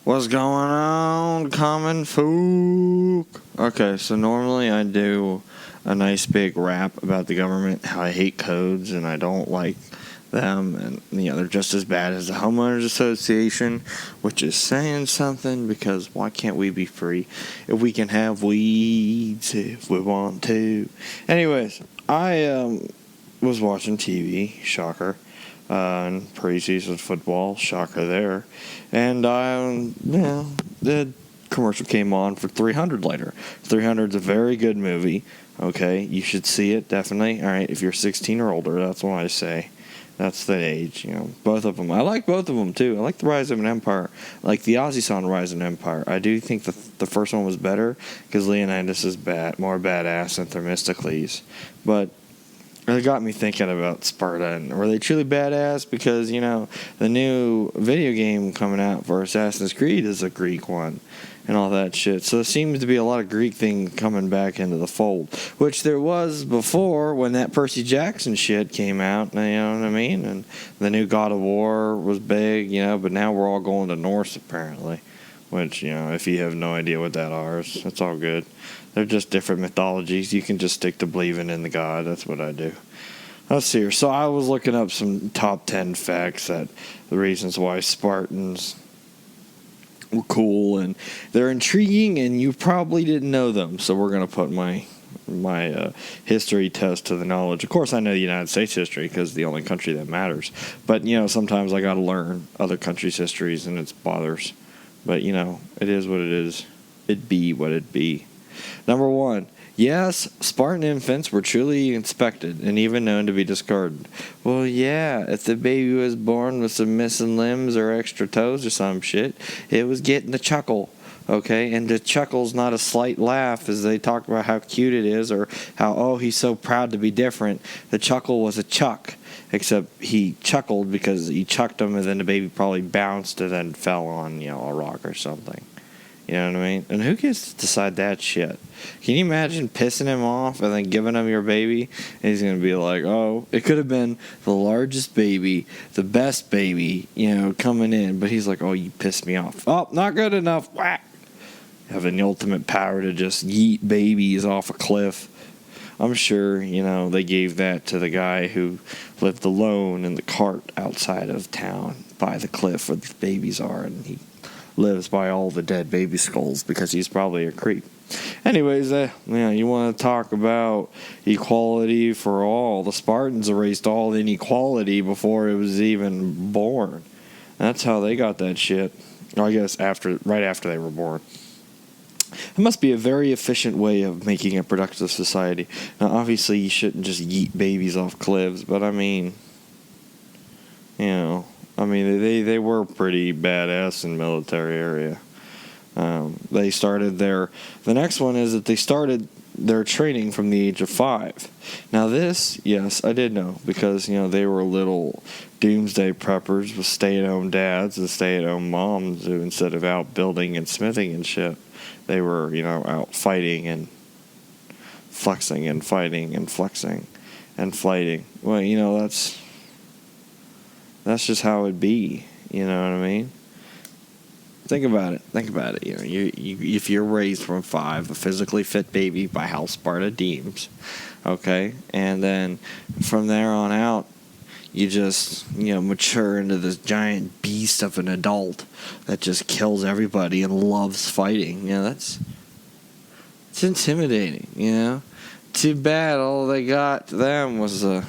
What's going on, common folk? Okay, so normally I do a nice big rap about the government, how I hate codes and I don't like them, and they're just as bad as the homeowners association, which is saying something, because why can't we be free if we can have weeds if we want to? Anyways, I was watching TV, shocker. And preseason football, shocker there. And the commercial came on for 300 later. 300 is a very good movie. Okay, you should see it, definitely. All right, if you're 16 or older, that's what I say. That's the age, both of them. I like both of them, too. I like The Rise of an Empire. I like the Aussie song Rise of an Empire. I do think the first one was better, because Leonidas is more badass than Themistocles. But it got me thinking about Spartan. Were they truly badass? Because, the new video game coming out for Assassin's Creed is a Greek one and all that shit. So there seems to be a lot of Greek thing coming back into the fold, which there was before when that Percy Jackson shit came out, you know what I mean? And the new God of War was big, but now we're all going to Norse apparently, which, if you have no idea what that is, it's all good. They're just different mythologies. You can just stick to believing in the God. That's what I do. Let's see here. So I was looking up some top 10 facts, that the reasons why Spartans were cool, and they're intriguing, and you probably didn't know them. So we're going to put my history test to the knowledge. Of course, I know the United States history because it's the only country that matters. But, sometimes I got to learn other countries' histories, and it bothers. But, it is what it is. It be what it be. Number 1, yes, Spartan infants were truly inspected and even known to be discarded. Well, yeah, if the baby was born with some missing limbs or extra toes or some shit, it was getting the chuckle, okay? And the chuckle's not a slight laugh as they talk about how cute it is or how, he's so proud to be different. The chuckle was a chuck, except he chuckled because he chucked him and then the baby probably bounced and then fell on, a rock or something. You know what I mean? And who gets to decide that shit? Can you imagine pissing him off and then giving him your baby? And he's going to be like, it could have been the largest baby, the best baby, coming in. But he's like, you pissed me off. Oh, not good enough. Whack. Having the ultimate power to just yeet babies off a cliff. I'm sure, they gave that to the guy who lived alone in the cart outside of town by the cliff where the babies are. And he lives by all the dead baby skulls because he's probably a creep. Anyways, you want to talk about equality for all. The Spartans erased all inequality before it was even born. That's how they got that shit. I guess right after they were born. It must be a very efficient way of making a productive society. Now, obviously, you shouldn't just yeet babies off cliffs, but they were pretty badass in the military area. They started the next one is that they started their training from the age of 5. Now this, yes, I did know, because, they were little doomsday preppers with stay-at-home dads and stay-at-home moms who, instead of out building and smithing and shit, they were, out fighting and flexing and fighting and flexing and fighting. Well, that's just how it be. You know what I mean? Think about it. If you're raised from 5, a physically fit baby by how Sparta deems, okay, and then from there on out, you just mature into this giant beast of an adult that just kills everybody and loves fighting. It's intimidating. Too bad all they got to them was a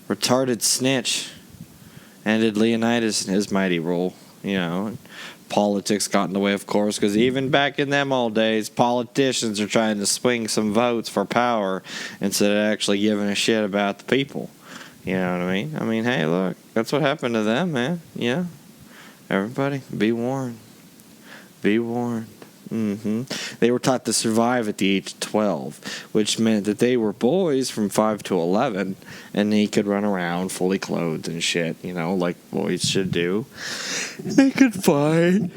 retarded snitch. Ended Leonidas in his mighty rule, Politics got in the way, of course, because even back in them old days, politicians are trying to swing some votes for power instead of actually giving a shit about the people. You know what I mean? Hey, look, that's what happened to them, man. Yeah. Everybody, be warned. Be warned. They were taught to survive at the age of 12, which meant that they were boys from 5 to 11, and they could run around fully clothed and shit, like boys should do. They could fight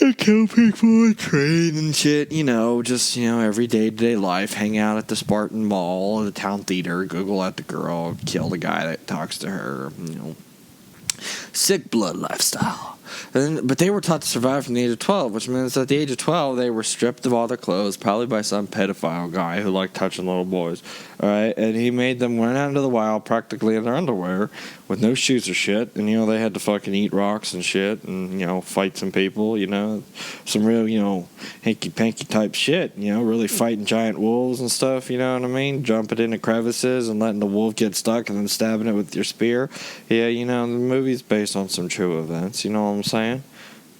and kill people and train and shit, just, every day-to-day life, hang out at the Spartan Mall, the town theater, Google at the girl, kill the guy that talks to her, sick blood lifestyle. But they were taught to survive from the age of 12, which means at the age of 12, they were stripped of all their clothes, probably by some pedophile guy who liked touching little boys. All right, and he made them run out into the wild practically in their underwear with no shoes or shit. And, they had to fucking eat rocks and shit and, fight some people, some real, hanky-panky type shit, really fighting giant wolves and stuff, you know what I mean? Jumping into crevices and letting the wolf get stuck and then stabbing it with your spear. Yeah, the movie's based on some true events, you know what I'm saying?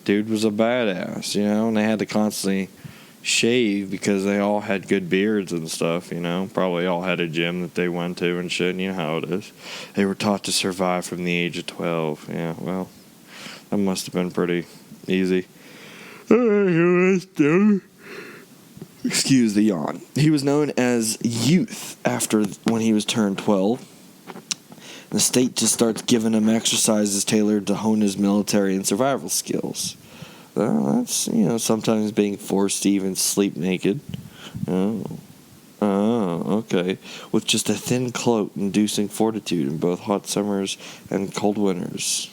Dude was a badass, and they had to constantly shave because they all had good beards and stuff, Probably all had a gym that they went to and shit, you know how it is. They were taught to survive from the age of 12. Yeah, well, that must have been pretty easy. Excuse the yawn. He was known as Youth after when he was turned 12. The state just starts giving him exercises tailored to hone his military and survival skills. That's, sometimes being forced to even sleep naked. Oh, okay. With just a thin cloak inducing fortitude in both hot summers and cold winters.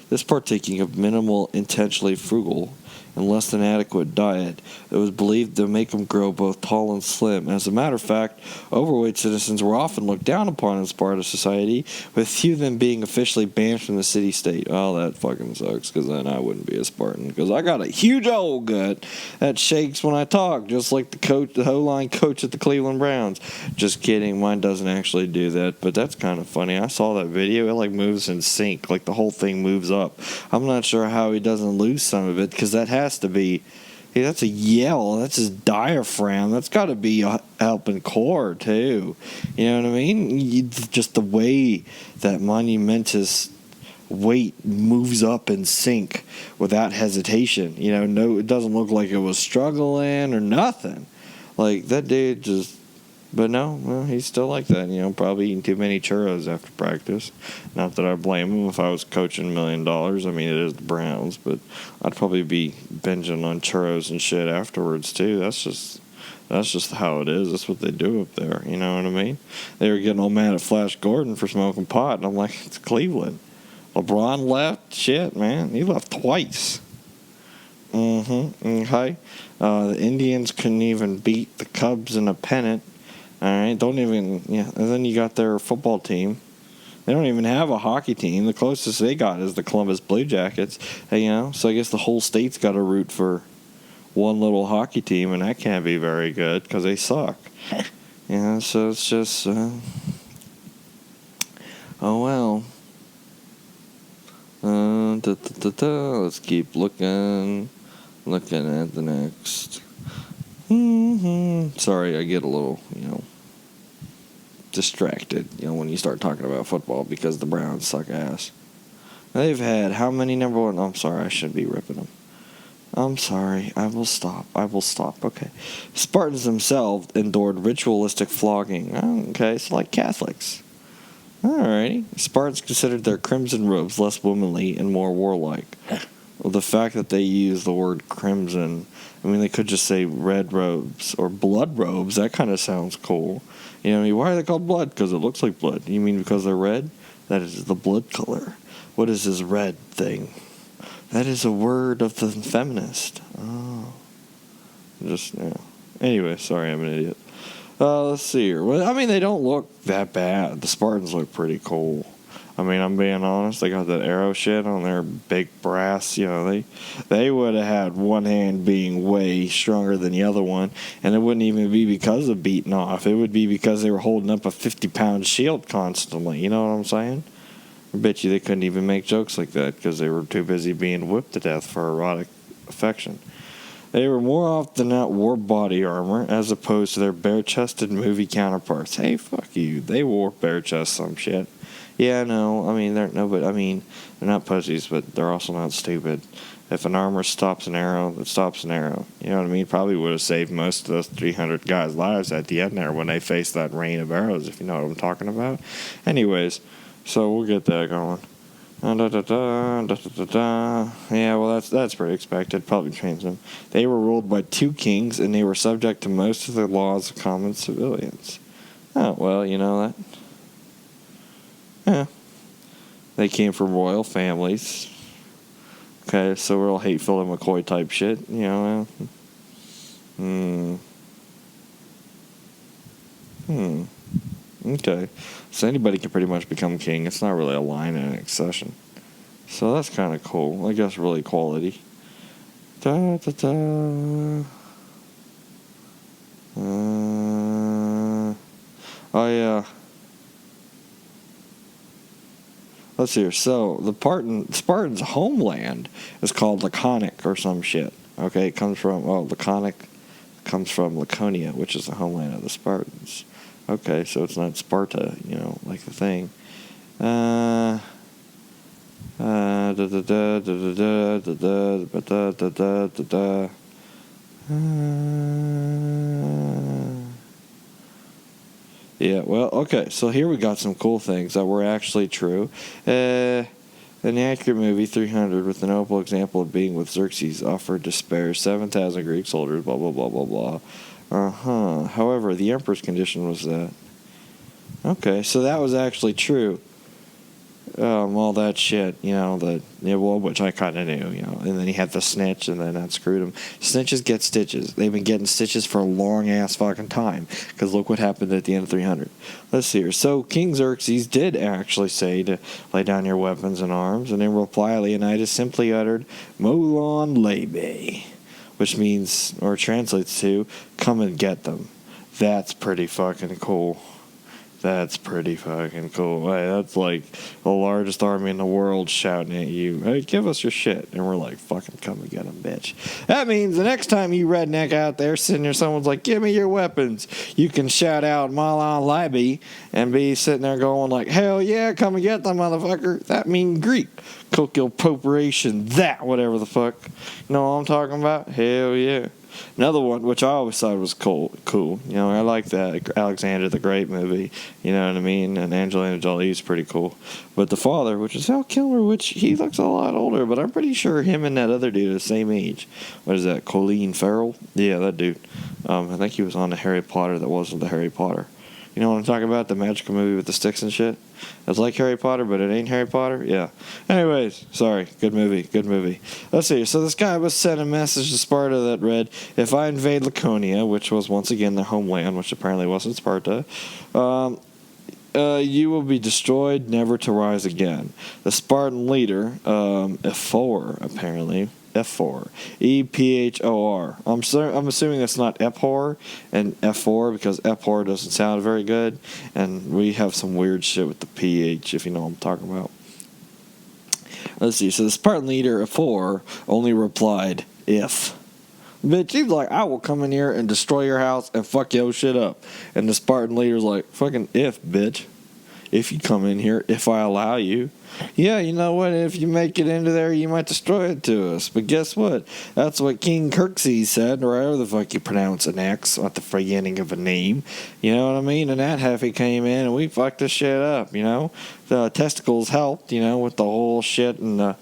This partaking of minimal, intentionally frugal, and less than adequate diet that was believed to make them grow both tall and slim. As a matter of fact, overweight citizens were often looked down upon in Sparta society, with few of them being officially banned from the city-state. Oh, that fucking sucks, because then I wouldn't be a Spartan, because I got a huge old gut that shakes when I talk, just like the O-line coach at the Cleveland Browns. Just kidding, mine doesn't actually do that, but that's kind of funny. I saw that video. It moves in sync, the whole thing moves up. I'm not sure how he doesn't lose some of it, because that has to be, that's a yell, that's his diaphragm, that's got to be a helping core too, you know what I mean? Just the way that monumentous weight moves up in sync without hesitation, no, it doesn't look like it was struggling or nothing, that dude just. But no, well, he's still like that, probably eating too many churros after practice. Not that I blame him if I was coaching $1 million. I mean, it is the Browns, but I'd probably be binging on churros and shit afterwards, too. That's just how it is. That's what they do up there, you know what I mean? They were getting all mad at Flash Gordon for smoking pot, and I'm like, it's Cleveland. LeBron left? Shit, man. He left twice. Okay. The Indians couldn't even beat the Cubs in a pennant. All right, and then you got their football team. They don't even have a hockey team. The closest they got is the Columbus Blue Jackets. So I guess the whole state's got to root for one little hockey team, and that can't be very good because they suck. So it's just, oh well. Let's keep looking at the next. Sorry, I get a little, distracted, when you start talking about football because the Browns suck ass. They've had how many number one? I'm sorry, I shouldn't be ripping them. I'm sorry, I will stop. Okay. Spartans themselves endured ritualistic flogging. Okay, so like Catholics. Alrighty. Spartans considered their crimson robes less womanly and more warlike. Well, the fact that they use the word crimson, they could just say red robes or blood robes. That kind of sounds cool. Why are they called blood? Because it looks like blood. You mean because they're red? That is the blood color. What is this red thing? That is a word of the feminist. Oh. Anyway, sorry, I'm an idiot. Let's see here. Well, they don't look that bad. The Spartans look pretty cool. I'm being honest. They got that arrow shit on their big brass. They would have had one hand being way stronger than the other one, and it wouldn't even be because of beating off. It would be because they were holding up a 50-pound shield constantly. You know what I'm saying? I bet you they couldn't even make jokes like that because they were too busy being whipped to death for erotic affection. They were more often than not wore body armor as opposed to their bare-chested movie counterparts. Hey, fuck you. They wore bare chest some shit. Yeah, no, they're not pussies, but they're also not stupid. If an armor stops an arrow, it stops an arrow. You know what I mean? Probably would have saved most of those 300 guys' lives at the end there when they faced that rain of arrows, if you know what I'm talking about. Anyways, so we'll get that going. Yeah, well, that's pretty expected. Probably changed them. They were ruled by 2 kings, and they were subject to most of the laws of common civilians. Oh, well, you know that. Yeah. They came from royal families. Okay, so we're all hate-filled and McCoy type shit, Okay. So anybody can pretty much become king. It's not really a line in accession. So that's kind of cool. I guess really quality. Da da da. Oh yeah. Let's see here. So the Spartan's homeland is called Laconic or some shit. Okay, it comes from Laconic comes from Laconia, which is the homeland of the Spartans. Okay, so it's not Sparta, like the thing. Yeah, well, okay, so here we got some cool things that were actually true. An accurate movie, 300, with a notable example of being with Xerxes, offered to spare 7,000 Greek soldiers, blah, blah, blah, blah, blah. However, the emperor's condition was that. Okay, so that was actually true. All that shit, which I kind of knew, and then he had the snitch, and then that screwed him. Snitches get stitches. They've been getting stitches for a long-ass fucking time, because look what happened at the end of 300. Let's see here. So, King Xerxes did actually say to lay down your weapons and arms, and in reply, Leonidas simply uttered, Molon Labe, which means, or translates to, come and get them. That's pretty fucking cool. That's pretty fucking cool. Hey, that's like the largest army in the world shouting at you, hey, give us your shit. And we're like, fucking come and get them, bitch. That means the next time you redneck out there sitting there, someone's like, give me your weapons. You can shout out Malon Libe and be sitting there going like, hell yeah, come and get them, motherfucker. That means Greek. Colloquial appropriation, that, whatever the fuck. You know what I'm talking about? Hell yeah. Another one, which I always thought was cool. I like that Alexander the Great movie. You know what I mean? And Angelina Jolie's pretty cool. But the father, which is Val Kilmer, which he looks a lot older, but I'm pretty sure him and that other dude are the same age. What is that? Colleen Farrell? Yeah, that dude. I think he was on the Harry Potter that wasn't the Harry Potter. You know what I'm talking about? The magical movie with the sticks and shit? It's like Harry Potter, but it ain't Harry Potter? Yeah. Anyways, sorry. Good movie. Let's see. So this guy was sent a message to Sparta that read, if I invade Laconia, which was once again their homeland, which apparently wasn't Sparta, you will be destroyed, never to rise again. The Spartan leader, F4, apparently, F4, Ephor. I'm assuming that's not Ephor and F4 because Ephor doesn't sound very good, and we have some weird shit with the PH, if you know what I'm talking about. Let's see. So the Spartan leader, F4, only replied, if. Bitch, he's like, I will come in here and destroy your house and fuck your shit up. And the Spartan leader's like, fucking if, bitch. If you come in here, if I allow you. Yeah, you know what? If you make it into there, you might destroy it to us. But guess what? That's what King Xerxes said, or however the fuck you pronounce an X at the beginning of a name. You know what I mean? And that half he came in and we fucked this shit up, The testicles helped, with the whole shit and the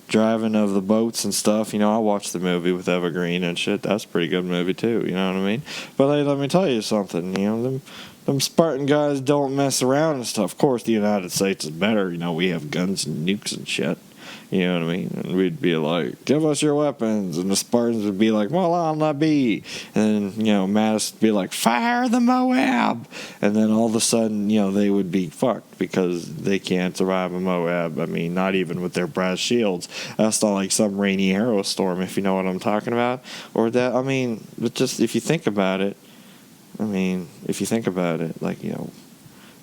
driving of the boats and stuff. I watched the movie with Evergreen and shit. That's a pretty good movie too, you know what I mean? But hey, let me tell you something, them Spartan guys don't mess around and stuff. Of course, the United States is better. We have guns and nukes and shit. You know what I mean? And we'd be like, give us your weapons. And the Spartans would be like, well, I'll not be. And then, Mattis would be like, fire the Moab. And then all of a sudden, they would be fucked because they can't survive a Moab. I mean, not even with their brass shields. That's not like some rainy arrow storm, if you know what I'm talking about. Or that, but just if you think about it, like,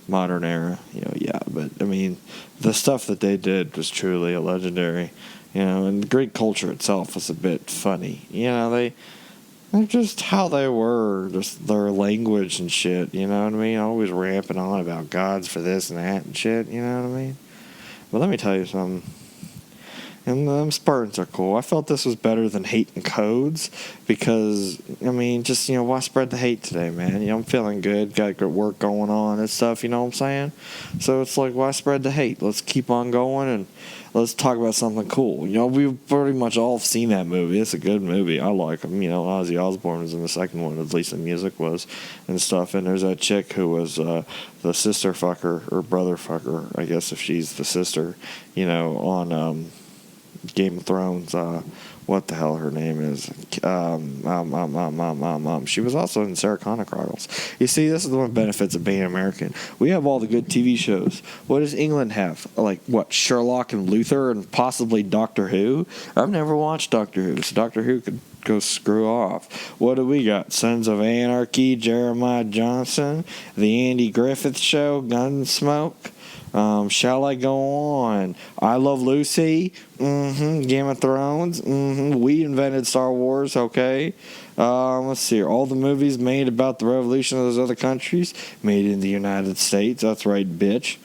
modern era, yeah, but, the stuff that they did was truly legendary, and the Greek culture itself was a bit funny, they're just how they were, just their language and shit, always ramping on about gods for this and that and shit, But let me tell you something. And them Spartans are cool. I felt this was better than Hate and Codes because, why spread the hate today, man? I'm feeling good, got good work going on and stuff, you know what I'm saying? So it's like, why spread the hate? Let's keep on going and let's talk about something cool. We've pretty much all seen that movie. It's a good movie. I like him. Ozzy Osbourne was in the second one, at least the music was and stuff. And there's that chick who was the sister fucker or brother fucker, I guess if she's the sister, on Game of Thrones. What the hell her name is? She was also in Sarah Connor Chronicles. You see, this is the one benefits of being American. We have all the good TV shows. What does England have? Like, what, Sherlock and Luther and possibly Doctor Who? I've never watched Doctor Who, so Doctor Who could go screw off. What do we got? Sons of Anarchy, Jeremiah Johnson, The Andy Griffith Show, Gunsmoke. Shall I go on? I Love Lucy. Game of Thrones. We invented Star Wars. Okay. Let's see. All the movies made about the revolution of those other countries made in the United States. That's right, bitch.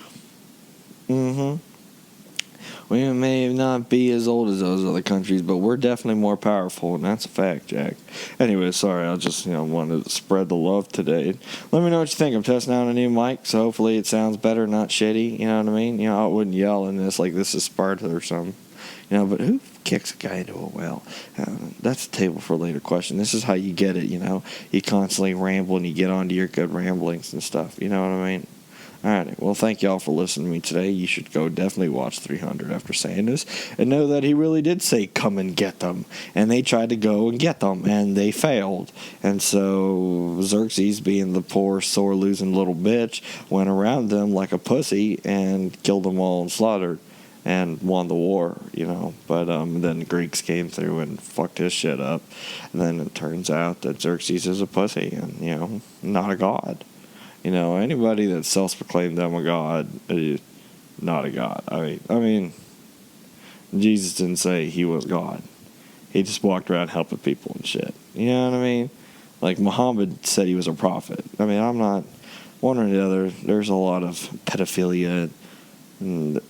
We may not be as old as those other countries, but we're definitely more powerful, and that's a fact, Jack. Anyway, sorry, I just wanted to spread the love today. Let me know what you think. I'm testing out a new mic, so hopefully it sounds better, not shitty. You know what I mean? I wouldn't yell in this like this is Sparta or something. But who kicks a guy into a well? That's a table for a later question. This is how you get it. You constantly ramble and you get onto your good ramblings and stuff. You know what I mean? Alright, well, thank y'all for listening to me today. You should go definitely watch 300 after saying this, and know that he really did say, come and get them, and they tried to go and get them, and they failed, and so Xerxes, being the poor, sore-losing little bitch, went around them like a pussy, and killed them all and slaughtered, and won the war, but then the Greeks came through and fucked his shit up, and then it turns out that Xerxes is a pussy, and, not a god. Anybody that self-proclaimed them a god is not a god. I mean, Jesus didn't say he was God. He just walked around helping people and shit. You know what I mean? Like Muhammad said he was a prophet. I mean, I'm not one or the other. There's a lot of pedophilia and a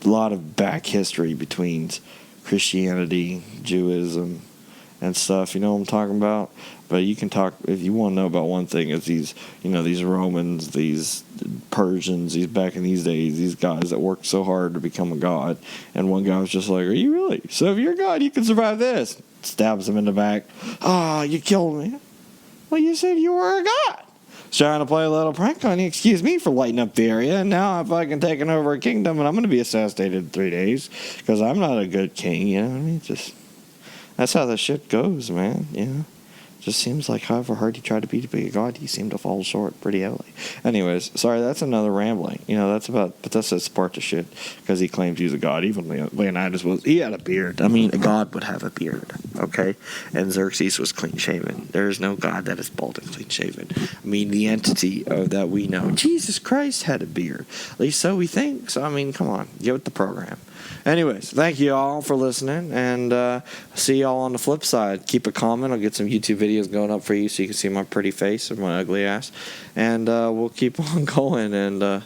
lot of back history between Christianity, Judaism, and stuff. You know what I'm talking about? But you can talk, if you want to know about one thing, is these Romans, these Persians, these back in these days, these guys that worked so hard to become a god. And one guy was just like, are you really? So if you're a god, you can survive this. Stabs him in the back. You killed me. Well, you said you were a god. Trying to play a little prank on you. Excuse me for lighting up the area. And now I'm fucking taking over a kingdom, and I'm going to be assassinated in 3 days because I'm not a good king. You know what I mean? That's how the shit goes, man. Just seems like however hard you try to be a god, you seem to fall short pretty heavily. Anyways, sorry, that's another rambling. But that's a Sparta shit, because he claims he's a god. Even Leonidas he had a beard. I mean, a god would have a beard, okay? And Xerxes was clean-shaven. There is no god that is bald and clean-shaven. I mean, the entity that we know, Jesus Christ had a beard. At least so we think. So, I mean, come on, get with the program. Anyways, thank you all for listening, and see y'all on the flip side. Keep a comment. I'll get some YouTube videos going up for you so you can see my pretty face and my ugly ass. And we'll keep on going, and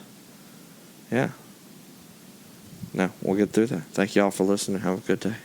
we'll get through that. Thank you all for listening. Have a good day.